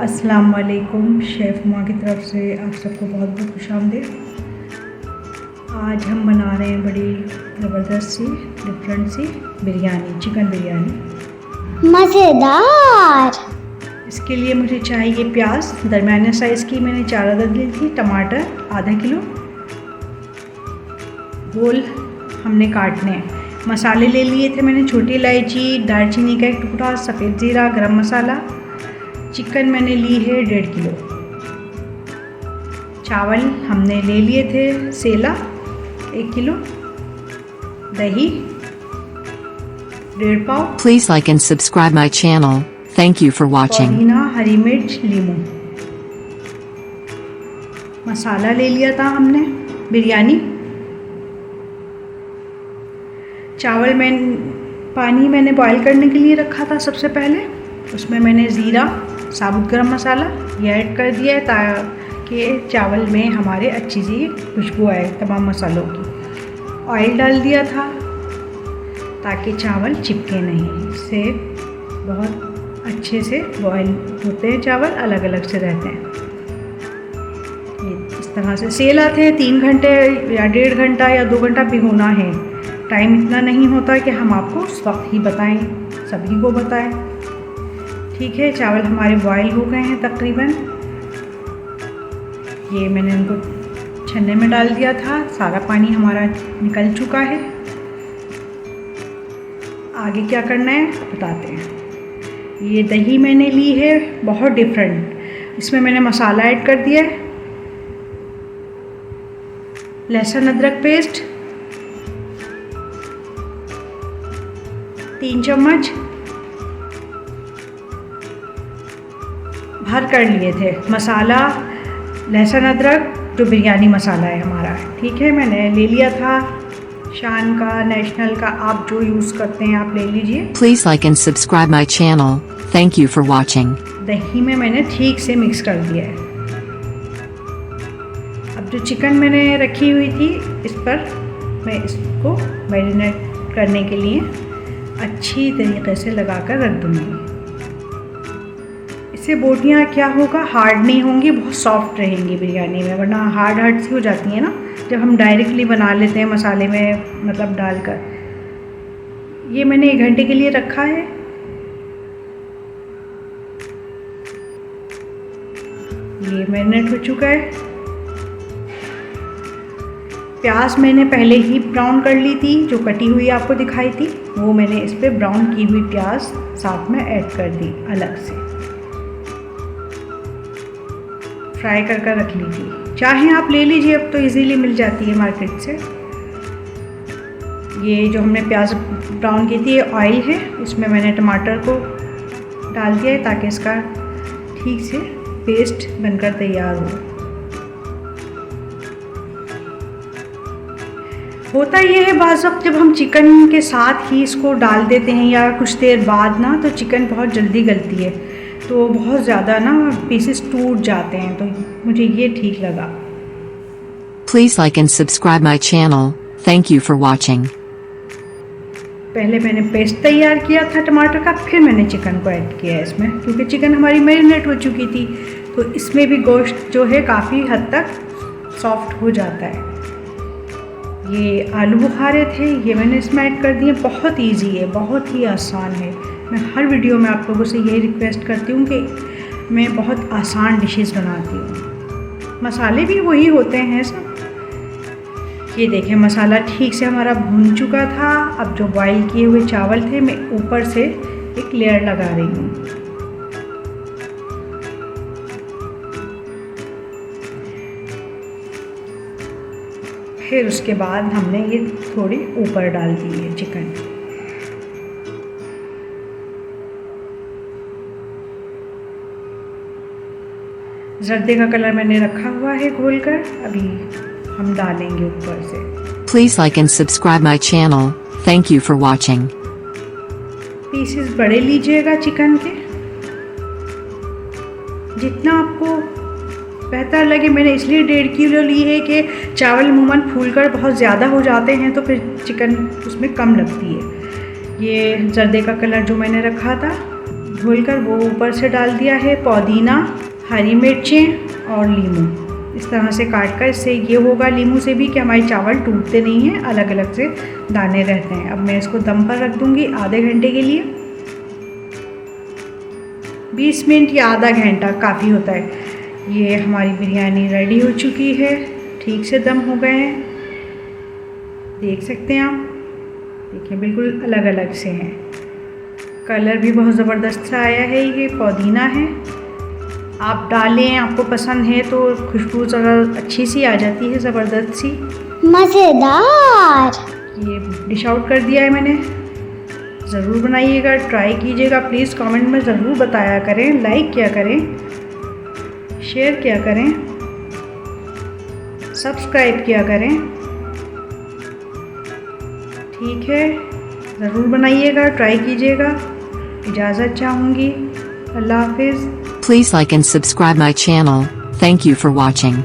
अस्सलाम वालेकुम। शेफ़ माँ की तरफ से आप सबको बहुत बहुत खुशामदीद। आज हम बना रहे हैं बड़ी ज़बरदस्त सी डिफरेंट सी बिरयानी, चिकन बिरयानी मज़ेदार। इसके लिए मुझे चाहिए प्याज दरमियाने साइज़ की, मैंने 4 अदद ली थी। टमाटर आधा किलो गोल हमने काटने हैं। मसाले ले लिए थे मैंने, छोटी इलायची, दालचीनी का 1 टुकड़ा, सफ़ेद ज़ीरा, गरम मसाला। चिकन मैंने ली है 1.5 किलो। चावल हमने ले लिए थे सेला 1 किलो। दही 1.5 पाव। Please like and subscribe my channel. Thank you for watching. पुदीना, हरी मिर्च, लीमू। मसाला ले लिया था हमने बिरयानी। चावल पानी मैंने बॉईल करने के लिए रखा था सबसे पहले। उसमें मैंने ज़ीरा, साबुत गरम मसाला ये ऐड कर दिया है ताकि चावल में हमारे अच्छी सी खुशबू आए तमाम मसालों की। ऑयल डाल दिया था ताकि चावल चिपके नहीं, इससे बहुत अच्छे से बॉईल होते हैं चावल, अलग अलग से रहते हैं। ये इस तरह से सेला थे 3 घंटे या 1.5 घंटा या 2 घंटा भिगोना है। टाइम इतना नहीं होता कि हम आपको उस वक्त ही बताएं, सभी को बताएं। ठीक है, चावल हमारे बॉईल हो गए हैं तकरीबन। ये मैंने उनको छन्ने में डाल दिया था, सारा पानी हमारा निकल चुका है। आगे क्या करना है बताते हैं। ये दही मैंने ली है बहुत डिफरेंट, इसमें मैंने मसाला ऐड कर दिया है। लहसुन अदरक पेस्ट 3 चम्मच भर कर लिए थे। मसाला लहसुन अदरक जो बिरयानी मसाला है हमारा, ठीक है, मैंने ले लिया था शान का, नेशनल का, आप जो यूज़ करते हैं आप ले लीजिए। Please like and subscribe my channel. Thank you for watching. दही में मैंने ठीक से मिक्स कर दिया है। अब जो चिकन मैंने रखी हुई थी इस पर मैं इसको मैरिनेट करने के लिए अच्छी तरीके से लगाकर रख दूँगी। इससे बोटियाँ क्या होगा, हार्ड नहीं होंगी, बहुत सॉफ्ट रहेंगी बिरयानी में, वरना हार्ड सी हो जाती है ना जब हम डायरेक्टली बना लेते हैं मसाले में मतलब डालकर। ये मैंने 1 घंटे के लिए रखा है। ये मैरिनेट हो चुका है। प्याज मैंने पहले ही ब्राउन कर ली थी, जो कटी हुई आपको दिखाई थी वो मैंने इस पर ब्राउन की हुई प्याज साथ में ऐड कर दी, अलग से फ्राई कर रख ली थी। चाहे आप ले लीजिए, अब तो इजीली मिल जाती है मार्केट से। ये जो हमने प्याज ब्राउन की थी, ये ऑयल है, इसमें मैंने टमाटर को डाल दिया है ताकि इसका ठीक से पेस्ट बनकर तैयार हो। होता ये है बाज़ वक्त जब हम चिकन के साथ ही इसको डाल देते हैं या कुछ देर बाद ना, तो चिकन बहुत जल्दी गलती है, तो बहुत ज़्यादा ना पीसेस टूट जाते हैं, तो मुझे ये ठीक लगा। Please like and subscribe my channel. Thank you for watching. पहले मैंने पेस्ट तैयार किया था टमाटर का, फिर मैंने चिकन को ऐड किया है इसमें, क्योंकि चिकन हमारी मैरिनेट हो चुकी थी, तो इसमें भी गोश्त जो है काफ़ी हद तक सॉफ्ट हो जाता है। ये आलू बुखारे थे, ये मैंने इसमें ऐड कर दिए। बहुत इजी है, बहुत ही आसान है। मैं हर वीडियो में आप लोगों से यही रिक्वेस्ट करती हूँ कि मैं बहुत आसान डिशेस बनाती हूँ, मसाले भी वही होते हैं सब। ये देखें, मसाला ठीक से हमारा भून चुका था। अब जो बॉईल किए हुए चावल थे, मैं ऊपर से एक लेयर लगा रही हूँ। फिर उसके बाद हमने ये थोड़ी ऊपर डाल दी है चिकन। जर्दे का कलर मैंने रखा हुआ है घोल कर, अभी हम डालेंगे ऊपर से। Please like and subscribe my channel. Thank you for watching. Pieces बड़े लीजिएगा चिकन के, जितना आपको बेहतर लगे। मैंने इसलिए 1.5 किलो ली है कि चावल अमूमन फूलकर बहुत ज़्यादा हो जाते हैं, तो फिर चिकन उसमें कम लगती है। ये जर्दे का कलर जो मैंने रखा था घोलकर वो ऊपर से डाल दिया है, पुदीना, हरी मिर्चें और नींबू इस तरह से काट कर। इससे ये होगा नींबू से भी कि हमारे चावल टूटते नहीं हैं, अलग अलग से दाने रहते हैं। अब मैं इसको दम पर रख दूँगी आधे घंटे के लिए। 20 मिनट या आधा घंटा काफ़ी होता है। ये हमारी बिरयानी रेडी हो चुकी है, ठीक से दम हो गए हैं, देख सकते हैं आप। देखिए बिल्कुल अलग अलग से हैं, कलर भी बहुत ज़बरदस्त सा आया है। ये पुदीना है, आप डालें, आपको पसंद है तो खुशबू ज़रा अच्छी सी आ जाती है, ज़बरदस्त सी, मज़ेदार। ये डिश आउट कर दिया है मैंने। ज़रूर बनाइएगा, ट्राई कीजिएगा, प्लीज़ कमेंट में ज़रूर बताया करें, लाइक किया करें, शेयर किया करें, सब्सक्राइब किया करें। ठीक है, ज़रूर बनाइएगा, ट्राई कीजिएगा। इजाज़त चाहूँगी, अल्लाह हाफिज़। Please like and subscribe my channel. Thank you for watching.